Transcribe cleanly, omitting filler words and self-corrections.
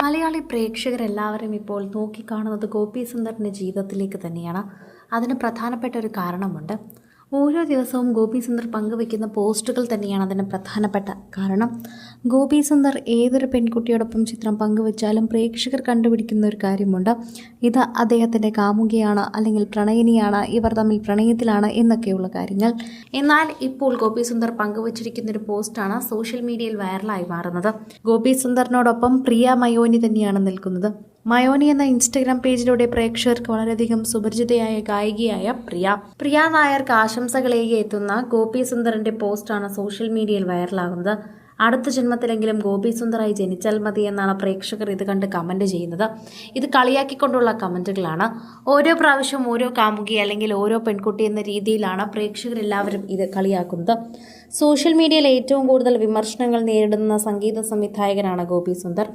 മലയാളി പ്രേക്ഷകരെല്ലാവരും ഇപ്പോൾ നോക്കിക്കാണുന്നത് ഗോപി സുന്ദറിൻ്റെ ജീവിതത്തിലേക്ക് തന്നെയാണ്. അതിന് പ്രധാനപ്പെട്ട ഒരു കാരണമുണ്ട്. ഓരോ ദിവസവും ഗോപി സുന്ദർ പങ്കുവയ്ക്കുന്ന പോസ്റ്റുകൾ തന്നെയാണ് അതിന് പ്രധാനപ്പെട്ട കാരണം. ഗോപി സുന്ദർ ഏതൊരു പെൺകുട്ടിയോടൊപ്പം ചിത്രം പങ്കുവച്ചാലും പ്രേക്ഷകർ കണ്ടുപിടിക്കുന്ന ഒരു കാര്യമുണ്ട്. ഇത് അദ്ദേഹത്തിൻ്റെ കാമുകിയാണ്, അല്ലെങ്കിൽ പ്രണയിനിയാണ്, ഇവർ തമ്മിൽ പ്രണയത്തിലാണ് എന്നൊക്കെയുള്ള കാര്യങ്ങൾ. എന്നാൽ ഇപ്പോൾ ഗോപി സുന്ദർ പങ്കുവച്ചിരിക്കുന്ന ഒരു പോസ്റ്റാണ് സോഷ്യൽ മീഡിയയിൽ വൈറലായി മാറുന്നത്. ഗോപി സുന്ദറിനോടൊപ്പം പ്രിയ മയോനി തന്നെയാണ് നിൽക്കുന്നത്. മയോനി എന്ന ഇൻസ്റ്റഗ്രാം പേജിലൂടെ പ്രേക്ഷകർക്ക് വളരെയധികം സുപരിചിതയായ ഗായികയായ പ്രിയ നായർക്ക് ആശംസകളേകി എത്തുന്ന ഗോപി സുന്ദറിന്റെ പോസ്റ്റാണ് സോഷ്യൽ മീഡിയയിൽ വൈറലാകുന്നത്. അടുത്ത ജന്മത്തിലെങ്കിലും ഗോപി സുന്ദറായി ജനിച്ചാൽ മതി എന്നാണ് പ്രേക്ഷകർ ഇത് കണ്ട് കമന്റ് ചെയ്യുന്നത്. ഇത് കളിയാക്കിക്കൊണ്ടുള്ള കമന്റുകളാണ്. ഓരോ പ്രാവശ്യം ഓരോ കാമുകി അല്ലെങ്കിൽ ഓരോ പെൺകുട്ടി എന്ന രീതിയിലാണ് പ്രേക്ഷകരെല്ലാവരും ഇത് കളിയാക്കുന്നത്. സോഷ്യൽ മീഡിയയിൽ ഏറ്റവും കൂടുതൽ വിമർശനങ്ങൾ നേരിടുന്ന സംഗീത സംവിധായകനാണ് ഗോപി സുന്ദർ.